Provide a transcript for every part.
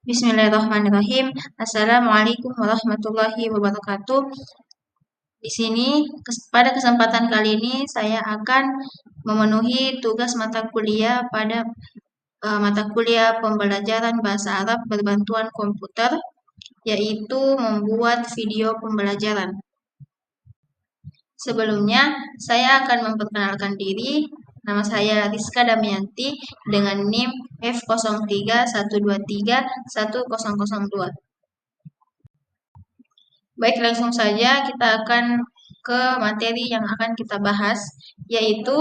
Bismillahirrahmanirrahim. Assalamualaikum warahmatullahi wabarakatuh. Di sini pada kesempatan kali ini saya akan memenuhi tugas mata kuliah pada mata kuliah pembelajaran bahasa Arab berbantuan komputer, yaitu membuat video pembelajaran. Sebelumnya, saya akan memperkenalkan diri. Nama saya Rizka Damianti dengan NIM F0312310002. Baik, langsung saja kita akan ke materi yang akan kita bahas, yaitu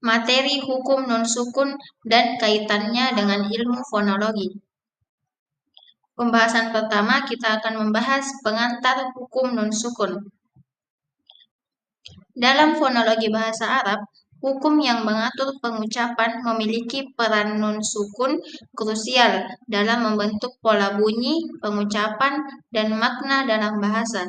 materi hukum nun sukun dan kaitannya dengan ilmu fonologi. Pembahasan pertama kita akan membahas pengantar hukum nun sukun. Dalam fonologi bahasa Arab, hukum yang mengatur pengucapan memiliki peran nun sukun krusial dalam membentuk pola bunyi, pengucapan, dan makna dalam bahasa.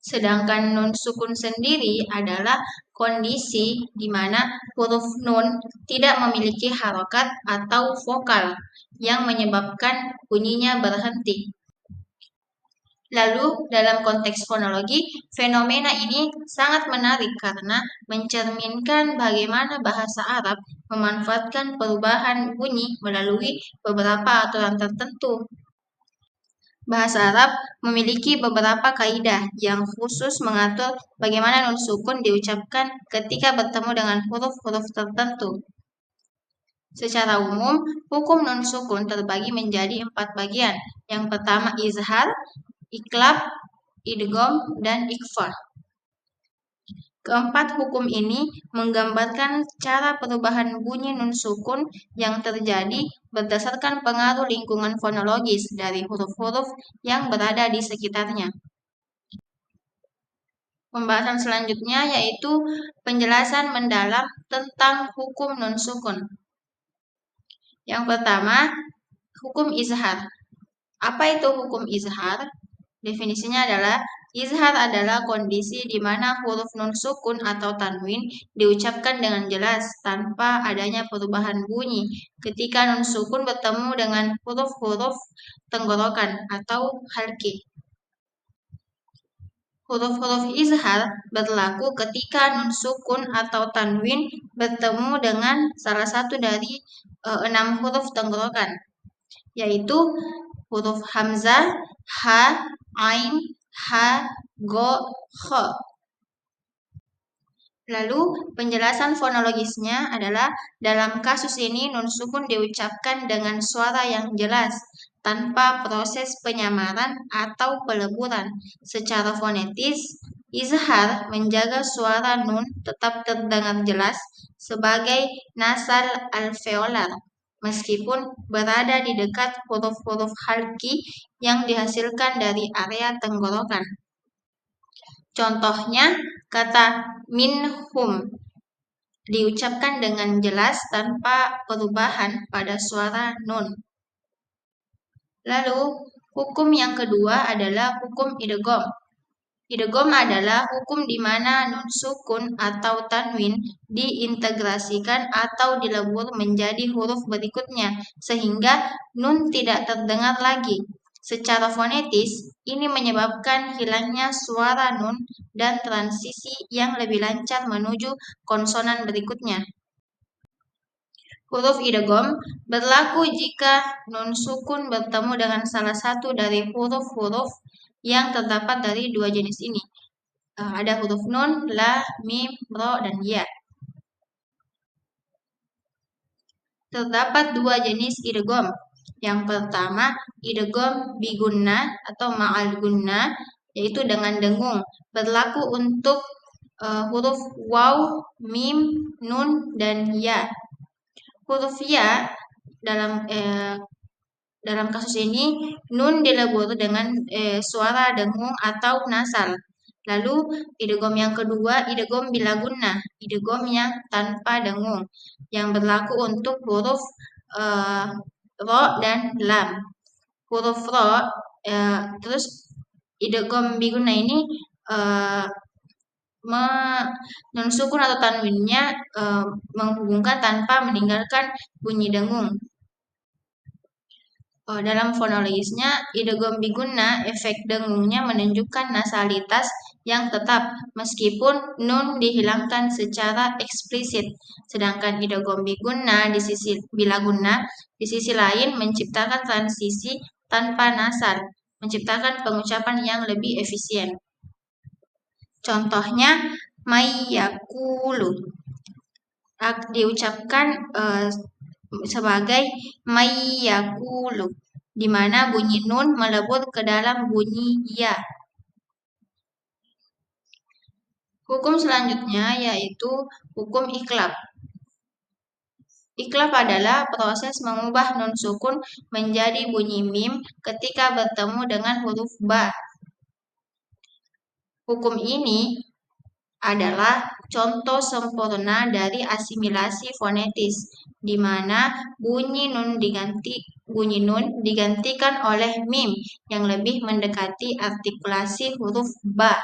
Sedangkan nun sukun sendiri adalah kondisi di mana huruf nun tidak memiliki harokat atau vokal yang menyebabkan bunyinya berhenti. Lalu, dalam konteks fonologi, fenomena ini sangat menarik karena mencerminkan bagaimana bahasa Arab memanfaatkan perubahan bunyi melalui beberapa aturan tertentu. Bahasa Arab memiliki beberapa kaidah yang khusus mengatur bagaimana nun sukun diucapkan ketika bertemu dengan huruf-huruf tertentu. Secara umum, hukum nun sukun terbagi menjadi 4 bagian. Yang pertama izhar, iklab, idgham, dan ikhfa. Keempat hukum ini menggambarkan cara perubahan bunyi nun sukun yang terjadi berdasarkan pengaruh lingkungan fonologis dari huruf-huruf yang berada di sekitarnya. Pembahasan selanjutnya yaitu penjelasan mendalam tentang hukum nun sukun. Yang pertama, hukum izhar. Apa itu hukum izhar? Definisinya adalah izhar adalah kondisi di mana huruf nun sukun atau tanwin diucapkan dengan jelas tanpa adanya perubahan bunyi ketika nun sukun bertemu dengan huruf-huruf tenggorokan atau halqi. Huruf-huruf izhar berlaku ketika nun sukun atau tanwin bertemu dengan salah satu dari 6 huruf tenggorokan, yaitu huruf hamzah, ha, ain, ha, go, kho. Lalu penjelasan fonologisnya adalah dalam kasus ini nun sukun diucapkan dengan suara yang jelas tanpa proses penyamaran atau peleburan. Secara fonetis, izhar menjaga suara nun tetap terdengar jelas sebagai nasal alveolar meskipun berada di dekat huruf-huruf halqi yang dihasilkan dari area tenggorokan. Contohnya, kata minhum diucapkan dengan jelas tanpa perubahan pada suara nun. Lalu, hukum yang kedua adalah hukum idgham. Idgham adalah hukum di mana nun sukun atau tanwin diintegrasikan atau dilebur menjadi huruf berikutnya sehingga nun tidak terdengar lagi. Secara fonetis, ini menyebabkan hilangnya suara nun dan transisi yang lebih lancar menuju konsonan berikutnya. Huruf idgham berlaku jika nun sukun bertemu dengan salah satu dari huruf-huruf yang terdapat dari 2 jenis ini. Ada huruf nun, la, mim, ro, dan ya. Terdapat 2 jenis idgham. Yang pertama, idgham bigunna atau ma'al gunna, yaitu dengan dengung, berlaku untuk huruf waw, mim, nun, dan ya. Huruf ya dalam kasus ini nun dilebur dengan suara dengung atau nasal. Lalu idgham yang kedua idgham bila gunnah, idgham yang tanpa dengung yang berlaku untuk huruf ro dan lam. Huruf ro terus idgham bigunnah ini nun sukun atau tanwinnya menghubungkan tanpa meninggalkan bunyi dengung. Dalam fonologisnya, idgham biguna, efek dengungnya menunjukkan nasalitas yang tetap meskipun nun dihilangkan secara eksplisit. Sedangkan idgham biguna di sisi lain menciptakan transisi tanpa nasal, menciptakan pengucapan yang lebih efisien. Contohnya mayyakulu diucapkan sebagai mayyakulu, di mana bunyi nun melebur ke dalam bunyi ya. Hukum selanjutnya yaitu hukum iklab. Iklab adalah proses mengubah nun sukun menjadi bunyi mim ketika bertemu dengan huruf ba. Hukum ini adalah contoh sempurna dari asimilasi fonetis, di mana bunyi nun digantikan oleh mim yang lebih mendekati artikulasi huruf ba.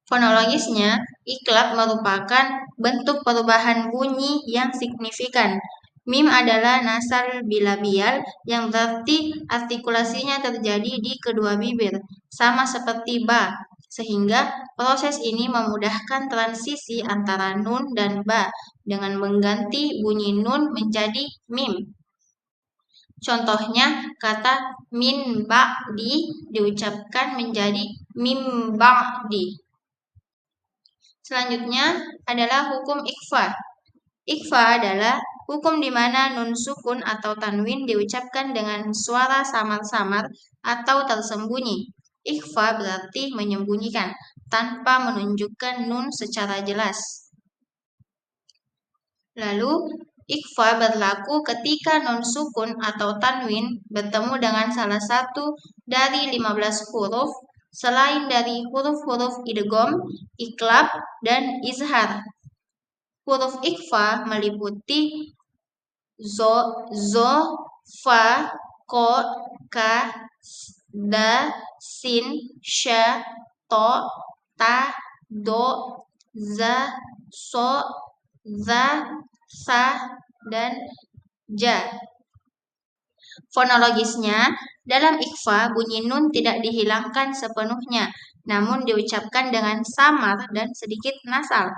Fonologisnya, iklab merupakan bentuk perubahan bunyi yang signifikan. Mim adalah nasal bilabial yang berarti artikulasinya terjadi di kedua bibir, sama seperti ba, sehingga proses ini memudahkan transisi antara nun dan ba dengan mengganti bunyi nun menjadi mim. Contohnya, kata min ba'di diucapkan menjadi mim ba'di. Selanjutnya adalah hukum ikhfa. Ikhfa adalah hukum di mana nun sukun atau tanwin diucapkan dengan suara samar-samar atau tersembunyi. Ikhfa berarti menyembunyikan, tanpa menunjukkan nun secara jelas. Lalu, ikhfa berlaku ketika nun sukun atau tanwin bertemu dengan salah satu dari 15 huruf selain dari huruf-huruf idgham, iklab, dan izhar. Huruf ikhfa meliputi zo, fa, ko, ka, da, sin, sha, to, ta, do, za, so, za, sa, dan ja. Fonologisnya, dalam ikhfa bunyi nun tidak dihilangkan sepenuhnya, namun diucapkan dengan samar dan sedikit nasal.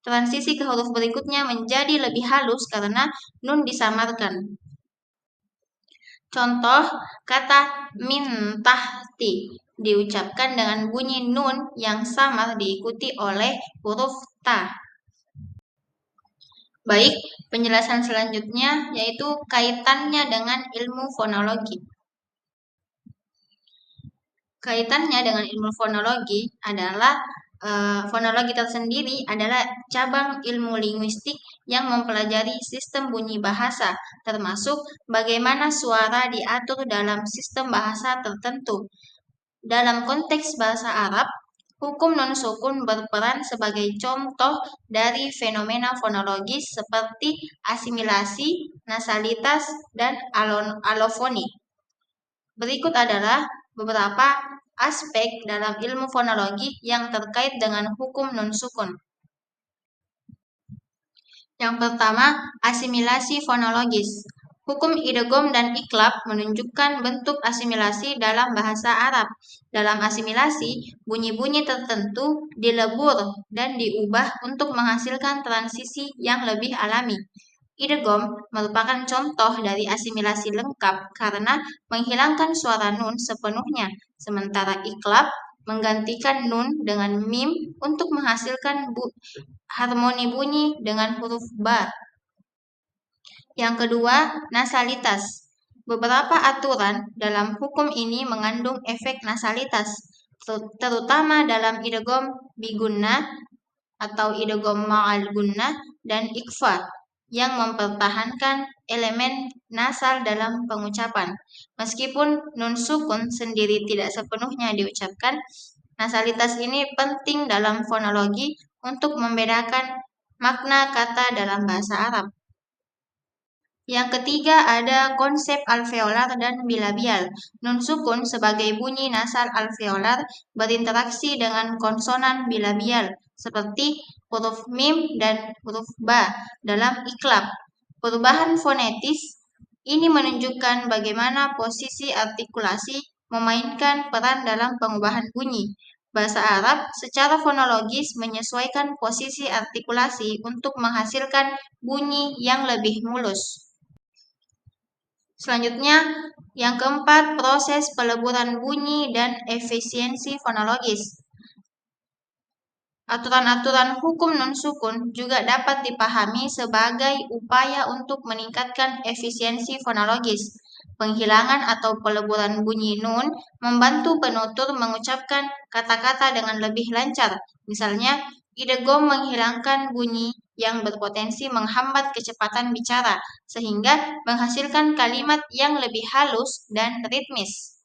Transisi ke huruf berikutnya menjadi lebih halus karena nun disamarkan. Contoh, kata min tahti diucapkan dengan bunyi nun yang samar diikuti oleh huruf ta. Baik, penjelasan selanjutnya yaitu kaitannya dengan ilmu fonologi. Kaitannya dengan ilmu fonologi adalah fonologi tersendiri adalah cabang ilmu linguistik yang mempelajari sistem bunyi bahasa, termasuk bagaimana suara diatur dalam sistem bahasa tertentu. Dalam konteks bahasa Arab, hukum non sukun berperan sebagai contoh dari fenomena fonologis seperti asimilasi, nasalitas, dan alofoni. Berikut adalah beberapa aspek dalam ilmu fonologi yang terkait dengan hukum nun sukun. Yang pertama, asimilasi fonologis. Hukum idgham dan iklab menunjukkan bentuk asimilasi dalam bahasa Arab. Dalam asimilasi, bunyi-bunyi tertentu dilebur dan diubah untuk menghasilkan transisi yang lebih alami. Idgham merupakan contoh dari asimilasi lengkap karena menghilangkan suara nun sepenuhnya, sementara iklab menggantikan nun dengan mim untuk menghasilkan harmoni bunyi dengan huruf ba. Yang kedua, nasalitas. Beberapa aturan dalam hukum ini mengandung efek nasalitas, terutama dalam idgham bigunnah atau idgham ma'al gunnah dan ikhfa yang mempertahankan elemen nasal dalam pengucapan. Meskipun nun sukun sendiri tidak sepenuhnya diucapkan, nasalitas ini penting dalam fonologi untuk membedakan makna kata dalam bahasa Arab. Yang ketiga ada konsep alveolar dan bilabial. Nun sukun sebagai bunyi nasal alveolar berinteraksi dengan konsonan bilabial seperti huruf mim dan huruf ba dalam iklab. Perubahan fonetis ini menunjukkan bagaimana posisi artikulasi memainkan peran dalam pengubahan bunyi. Bahasa Arab secara fonologis menyesuaikan posisi artikulasi untuk menghasilkan bunyi yang lebih mulus. Selanjutnya, yang keempat, proses peleburan bunyi dan efisiensi fonologis. Aturan-aturan hukum nun sukun juga dapat dipahami sebagai upaya untuk meningkatkan efisiensi fonologis. Penghilangan atau peleburan bunyi nun membantu penutur mengucapkan kata-kata dengan lebih lancar. Misalnya, idegom menghilangkan bunyi yang berpotensi menghambat kecepatan bicara, sehingga menghasilkan kalimat yang lebih halus dan ritmis.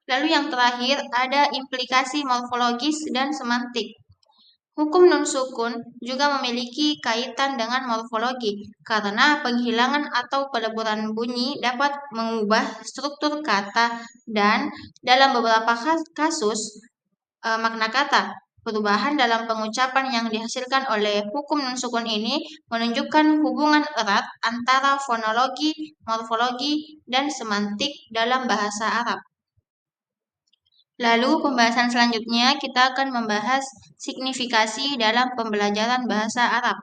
Lalu yang terakhir ada implikasi morfologis dan semantik. Hukum nun sukun juga memiliki kaitan dengan morfologi karena penghilangan atau peleburan bunyi dapat mengubah struktur kata dan dalam beberapa kasus makna kata. Perubahan dalam pengucapan yang dihasilkan oleh hukum nun sukun ini menunjukkan hubungan erat antara fonologi, morfologi, dan semantik dalam bahasa Arab. Lalu pembahasan selanjutnya kita akan membahas signifikasi dalam pembelajaran bahasa Arab.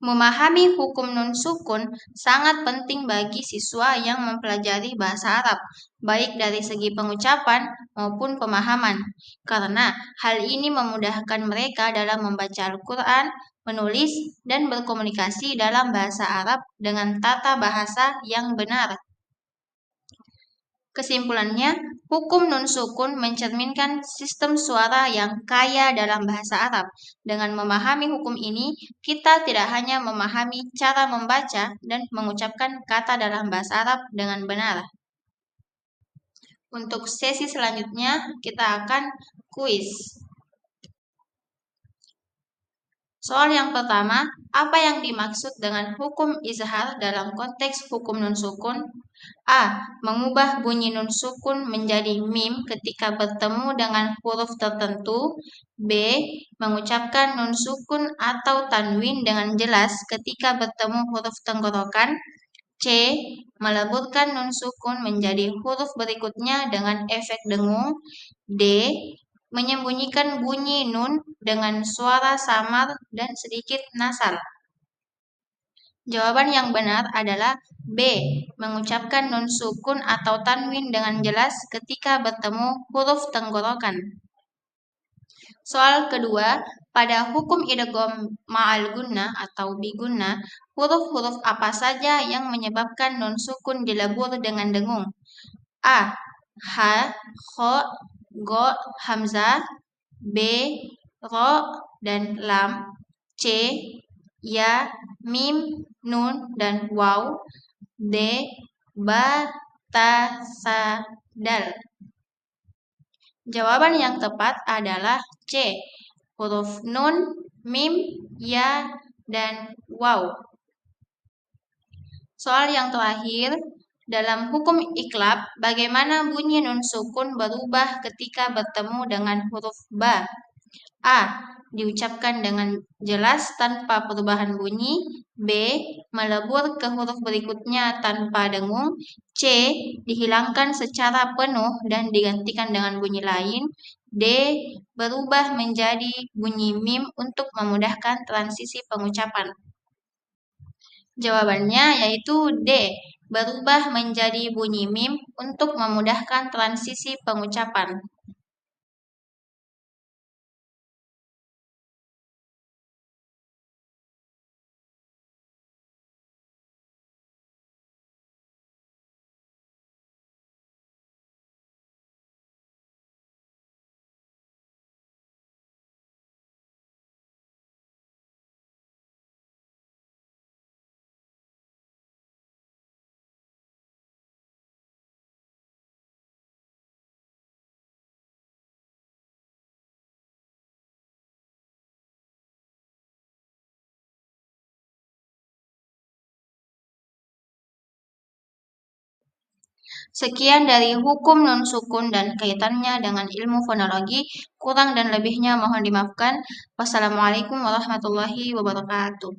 Memahami hukum nun sukun sangat penting bagi siswa yang mempelajari bahasa Arab, baik dari segi pengucapan maupun pemahaman, karena hal ini memudahkan mereka dalam membaca Al-Quran, menulis, dan berkomunikasi dalam bahasa Arab dengan tata bahasa yang benar. Kesimpulannya, hukum nun sukun mencerminkan sistem suara yang kaya dalam bahasa Arab. Dengan memahami hukum ini, kita tidak hanya memahami cara membaca dan mengucapkan kata dalam bahasa Arab dengan benar. Untuk sesi selanjutnya, kita akan kuis. Soal yang pertama, apa yang dimaksud dengan hukum izhar dalam konteks hukum nun sukun? A. Mengubah bunyi nun sukun menjadi mim ketika bertemu dengan huruf tertentu. B. Mengucapkan nun sukun atau tanwin dengan jelas ketika bertemu huruf tenggorokan. C. Meleburkan nun sukun menjadi huruf berikutnya dengan efek dengung. D. Menyembunyikan bunyi nun dengan suara samar dan sedikit nasal. Jawaban yang benar adalah B. Mengucapkan nun sukun atau tanwin dengan jelas ketika bertemu huruf tenggorokan. Soal kedua, pada hukum idgham ma'al gunnah atau bigunna, huruf-huruf apa saja yang menyebabkan nun sukun dilebur dengan dengung? A. Ha, Kho, Go, Hamzah. B. Ro, dan Lam. C. Ya, Mim, Nun, dan Waw. D. Ba, Ta, Sa, Dal. Jawaban yang tepat adalah C. Huruf Nun, Mim, Ya, dan Waw. Soal yang terakhir, dalam hukum iklab, bagaimana bunyi nun sukun berubah ketika bertemu dengan huruf ba? A. Diucapkan dengan jelas tanpa perubahan bunyi. B. Melebur ke huruf berikutnya tanpa dengung. C. Dihilangkan secara penuh dan digantikan dengan bunyi lain. D. Berubah menjadi bunyi mim untuk memudahkan transisi pengucapan. Jawabannya yaitu D. Berubah menjadi bunyi mim untuk memudahkan transisi pengucapan. Sekian dari hukum non sukun dan kaitannya dengan ilmu fonologi. Kurang dan lebihnya mohon dimaafkan. Wassalamualaikum warahmatullahi wabarakatuh.